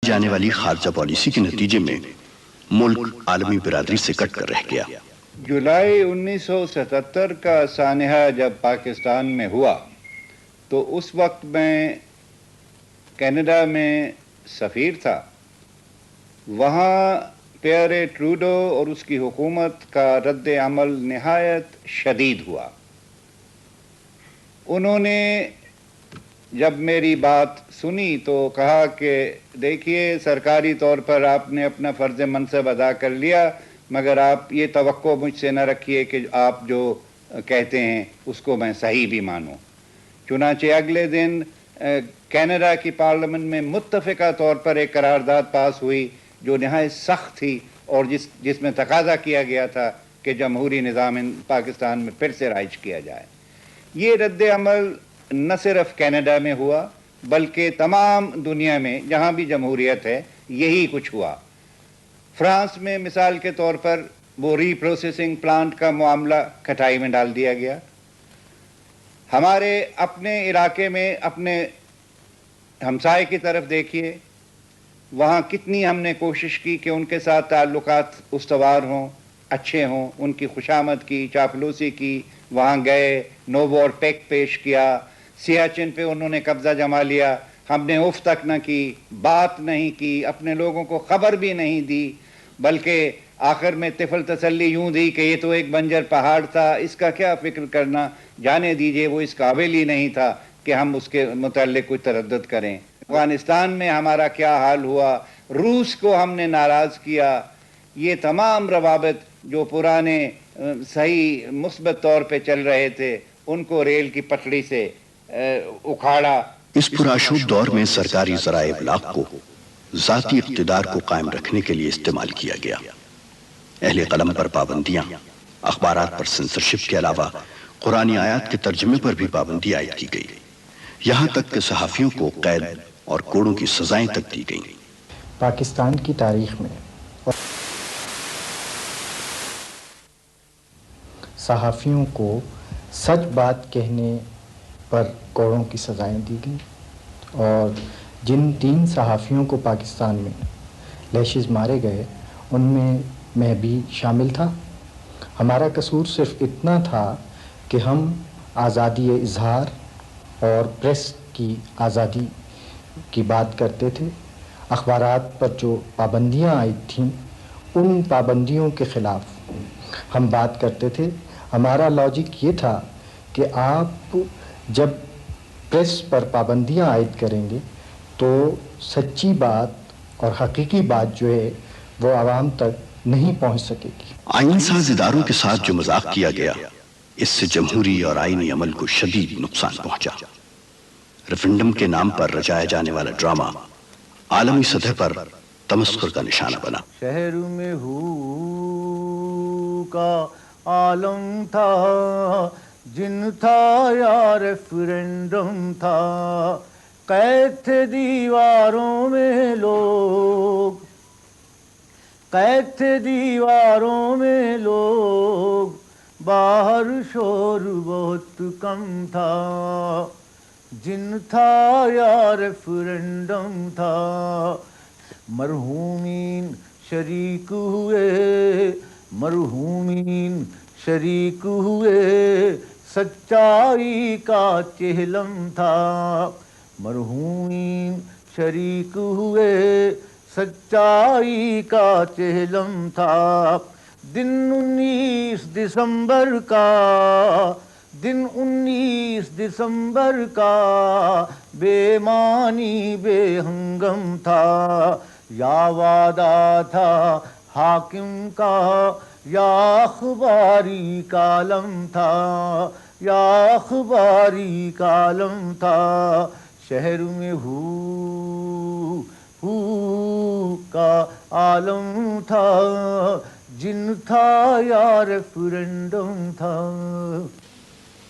جانے والی خارجہ پالیسی کے نتیجے میں ملک عالمی برادری سے کٹ کر رہ گیا۔ جولائی 1977 کا سانحہ جب پاکستان میں ہوا تو اس وقت میں کینیڈا میں سفیر تھا۔ وہاں پیئرے ٹروڈو اور اس کی حکومت کا رد عمل نہایت شدید ہوا۔ انہوں نے جب میری بات سنی تو کہا کہ دیکھیے، سرکاری طور پر آپ نے اپنا فرض منصب ادا کر لیا، مگر آپ یہ توقع مجھ سے نہ رکھیے کہ آپ جو کہتے ہیں اس کو میں صحیح بھی مانوں۔ چنانچہ اگلے دن کینیڈا کی پارلیمنٹ میں متفقہ طور پر ایک قرارداد پاس ہوئی جو نہایت سخت تھی اور جس میں تقاضا کیا گیا تھا کہ جمہوری نظام پاکستان میں پھر سے رائج کیا جائے۔ یہ رد عمل نہ صرف کینیڈا میں ہوا بلکہ تمام دنیا میں جہاں بھی جمہوریت ہے یہی کچھ ہوا۔ فرانس میں مثال کے طور پر وہ ری پروسیسنگ پلانٹ کا معاملہ کھٹائی میں ڈال دیا گیا۔ ہمارے اپنے علاقے میں اپنے ہمسائے کی طرف دیکھیے، وہاں کتنی ہم نے کوشش کی کہ ان کے ساتھ تعلقات استوار ہوں، اچھے ہوں، ان کی خوشامد کی، چاپلوسی کی، وہاں گئے، نو وار پیکٹ پیش کیا، سیاچن پہ انہوں نے قبضہ جما لیا، ہم نے اف تک نہ کی، بات نہیں کی، اپنے لوگوں کو خبر بھی نہیں دی، بلکہ آخر میں طفل تسلی یوں دی کہ یہ تو ایک بنجر پہاڑ تھا، اس کا کیا فکر کرنا، جانے دیجئے، وہ اس قابل ہی نہیں تھا کہ ہم اس کے متعلق کوئی تردد کریں۔ افغانستان میں ہمارا کیا حال ہوا، روس کو ہم نے ناراض کیا۔ یہ تمام روابط جو پرانے صحیح مثبت طور پہ چل رہے تھے ان کو ریل کی پٹڑی سے اکھاڑا۔ اس پرآشوب دور میں سرکاری ذرائع ابلاغ کو ذاتی اقتدار کو قائم رکھنے کے لیے استعمال کیا گیا۔ اہل قلم پر پابندیاں، اخبارات پر سنسرشپ کے علاوہ قرآنی آیات کے ترجمے پر بھی پابندی عائد کی گئی، یہاں تک کہ صحافیوں کو قید اور کوڑوں کی سزائیں تک دی گئیں۔ پاکستان کی تاریخ میں صحافیوں کو سچ بات کہنے پر کوڑوں کی سزائیں دی گئیں، اور جن 3 صحافیوں کو پاکستان میں لیشز مارے گئے ان میں بھی شامل تھا۔ ہمارا قصور صرف اتنا تھا کہ ہم آزادی اظہار اور پریس کی آزادی کی بات کرتے تھے۔ اخبارات پر جو پابندیاں عائد تھیں ان پابندیوں کے خلاف ہم بات کرتے تھے۔ ہمارا لاجک یہ تھا کہ آپ جب پریس پر پابندیاں عائد کریں گے تو سچی بات اور حقیقی بات جو ہے وہ عوام تک نہیں پہنچ سکے گی۔ آئین ساز اداروں کے ساتھ جو مذاق کیا گیا، اس سے جمہوری اور آئینی عمل کو شدید نقصان پہنچا۔ ریفرنڈم کے نام پر رچایا جانے والا ڈرامہ عالمی سطح پر تمسخر کا نشانہ بنا۔ شہر میں ہو کا عالم تھا، جن تھا یا ریفرنڈم تھا، قید تھے دیواروں میں لوگ، قید تھے دیواروں میں لوگ، باہر شور بہت کم تھا، جن تھا یا ریفرنڈم تھا، مرحومین شریک ہوئے، مرحومین شریک ہوئے، سچائی کا چہلم تھا، مرحومین شریک ہوئے، سچائی کا چہلم تھا، دن 19 دسمبر کا، دن 19 دسمبر کا، بے معنی بے ہنگم تھا، یا وعدہ تھا حاکم کا، یا اخباری کالم تھا، یا اخباری کالم تھا، شہر میں ہو کا عالم تھا، جن تھا یا ریفرنڈم تھا۔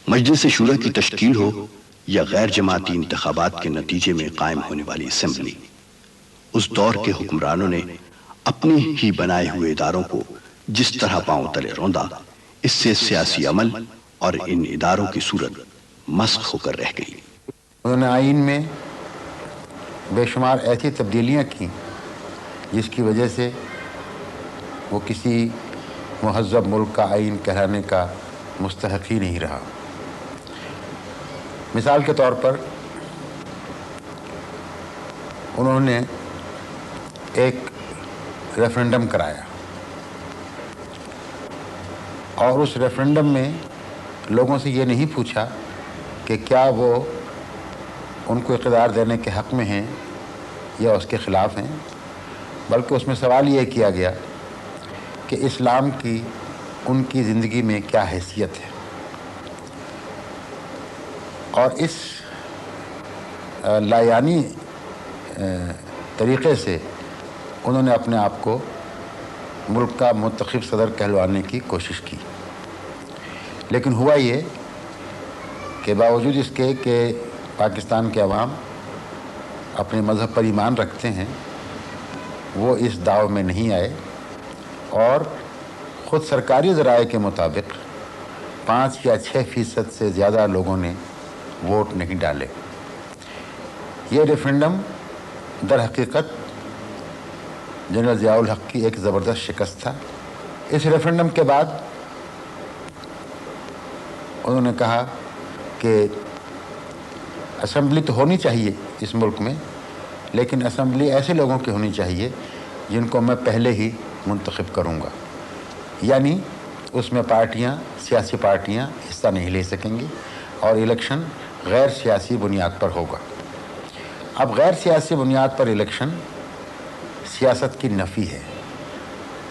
مجلس شورا کی تشکیل ہو یا غیر جماعتی انتخابات کے نتیجے میں قائم ہونے والی اسمبلی، اس دور کے حکمرانوں نے اپنے ہی بنائے ہوئے اداروں کو جس طرح پاؤں تلے روندا، اس سے سیاسی عمل اور ان اداروں کی صورت مسخ ہو کر رہ گئی۔ انہوں نے آئین میں بے شمار ایسی تبدیلیاں کی جس کی وجہ سے وہ کسی مہذب ملک کا آئین کہلانے کا مستحق ہی نہیں رہا۔ مثال کے طور پر انہوں نے ایک ریفرنڈم کرایا اور اس ریفرنڈم میں لوگوں سے یہ نہیں پوچھا کہ کیا وہ ان کو اقتدار دینے کے حق میں ہیں یا اس کے خلاف ہیں، بلکہ اس میں سوال یہ کیا گیا کہ اسلام کی ان کی زندگی میں کیا حیثیت ہے، اور اس لایعنی طریقے سے انہوں نے اپنے آپ کو ملک کا منتخب صدر کہلوانے کی کوشش کی۔ لیکن ہوا یہ کہ باوجود اس کے کہ پاکستان کے عوام اپنے مذہب پر ایمان رکھتے ہیں، وہ اس داؤ میں نہیں آئے اور خود سرکاری ذرائع کے مطابق 5 یا 6% سے زیادہ لوگوں نے ووٹ نہیں ڈالے۔ یہ ریفرنڈم در حقیقت جنرل ضیاء الحق کی ایک زبردست شکست تھا۔ اس ریفرنڈم کے بعد انہوں نے کہا کہ اسمبلی تو ہونی چاہیے اس ملک میں، لیکن اسمبلی ایسے لوگوں کی ہونی چاہیے جن کو میں پہلے ہی منتخب کروں گا، یعنی اس میں سیاسی پارٹیاں حصہ نہیں لے سکیں گی اور الیکشن غیر سیاسی بنیاد پر ہوگا۔ اب غیر سیاسی بنیاد پر الیکشن سیاست کی نفی ہے،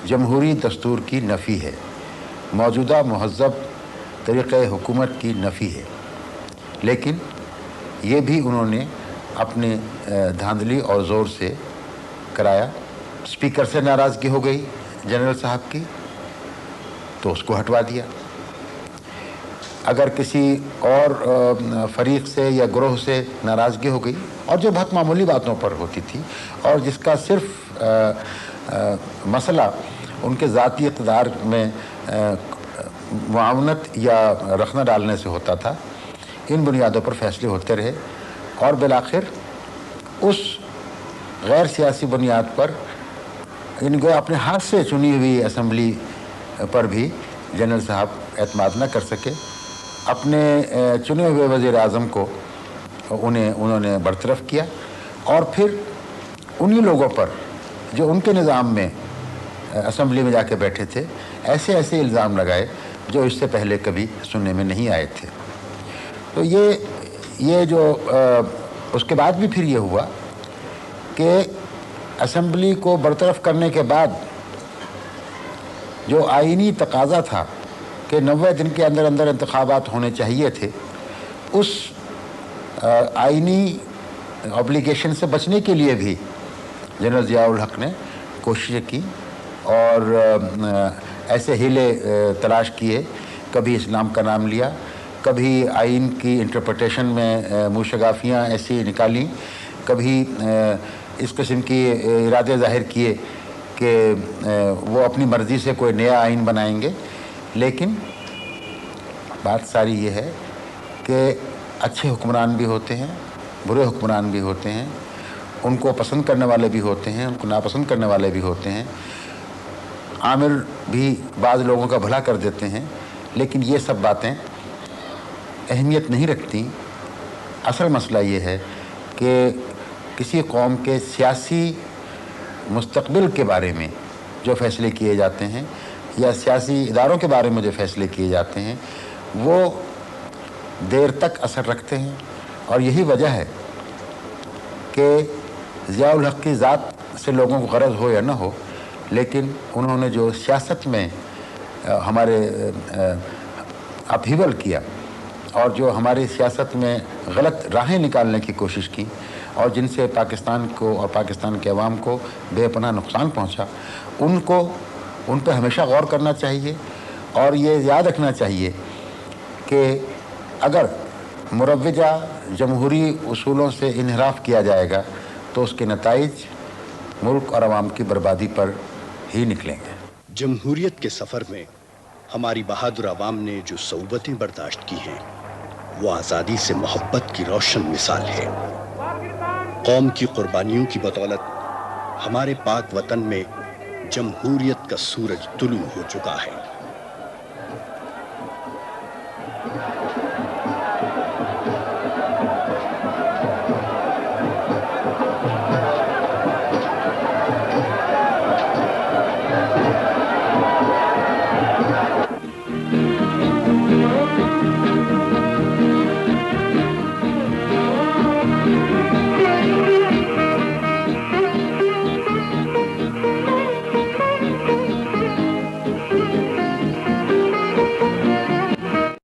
جمہوری دستور کی نفی ہے، موجودہ مہذب طریقہ حکومت کی نفی ہے، لیکن یہ بھی انہوں نے اپنے دھاندلی اور زور سے کرایا۔ اسپیکر سے ناراضگی ہو گئی جنرل صاحب کی تو اس کو ہٹوا دیا، اگر کسی اور فریق سے یا گروہ سے ناراضگی ہو گئی، اور جو بہت معمولی باتوں پر ہوتی تھی اور جس کا صرف مسئلہ ان کے ذاتی اقتدار میں معاونت یا رخنہ ڈالنے سے ہوتا تھا، ان بنیادوں پر فیصلے ہوتے رہے اور بالآخر اس غیر سیاسی بنیاد پر ان کو اپنے ہاتھ سے چنی ہوئی اسمبلی پر بھی جنرل صاحب اعتماد نہ کر سکے۔ اپنے چنے ہوئے وزیر اعظم کو انہوں نے برطرف کیا اور پھر انہی لوگوں پر جو ان کے نظام میں اسمبلی میں جا کے بیٹھے تھے ایسے الزام لگائے جو اس سے پہلے کبھی سننے میں نہیں آئے تھے۔ تو یہ جو اس کے بعد بھی پھر یہ ہوا کہ اسمبلی کو برطرف کرنے کے بعد جو آئینی تقاضا تھا کہ 90 دن کے اندر انتخابات ہونے چاہیے تھے، اس آئینی اوبلیگیشن سے بچنے کے لیے بھی جنرل ضیاء الحق نے کوششیں کی اور ایسے ہیلے تلاش کیے، کبھی اسلام کا نام لیا، کبھی آئین کی انٹرپریٹیشن میں موشگافیاں ایسی نکالیں، کبھی اس قسم کی ارادے ظاہر کیے کہ وہ اپنی مرضی سے کوئی نیا آئین بنائیں گے۔ لیکن بات ساری یہ ہے کہ اچھے حکمران بھی ہوتے ہیں، برے حکمران بھی ہوتے ہیں، ان کو پسند کرنے والے بھی ہوتے ہیں، ان کو ناپسند کرنے والے بھی ہوتے ہیں، عامر بھی بعض لوگوں کا بھلا کر دیتے ہیں، لیکن یہ سب باتیں اہمیت نہیں رکھتی۔ اصل مسئلہ یہ ہے کہ کسی قوم کے سیاسی مستقبل کے بارے میں جو فیصلے کیے جاتے ہیں یا سیاسی اداروں کے بارے میں جو فیصلے کیے جاتے ہیں وہ دیر تک اثر رکھتے ہیں، اور یہی وجہ ہے کہ ضیاء الحق کی ذات سے لوگوں کو غرض ہو یا نہ ہو، لیکن انہوں نے جو سیاست میں ہمارے اپہیول کیا اور جو ہماری سیاست میں غلط راہیں نکالنے کی کوشش کی اور جن سے پاکستان کو اور پاکستان کے عوام کو بے پناہ نقصان پہنچا، ان پہ ہمیشہ غور کرنا چاہیے اور یہ یاد رکھنا چاہیے کہ اگر مروجہ جمہوری اصولوں سے انحراف کیا جائے گا تو اس کے نتائج ملک اور عوام کی بربادی پر ہی نکلیں گے۔ جمہوریت کے سفر میں ہماری بہادر عوام نے جو صعوبتیں برداشت کی ہیں وہ آزادی سے محبت کی روشن مثال ہے۔ قوم کی قربانیوں کی بدولت ہمارے پاک وطن میں جمہوریت کا سورج طلوع ہو چکا ہے۔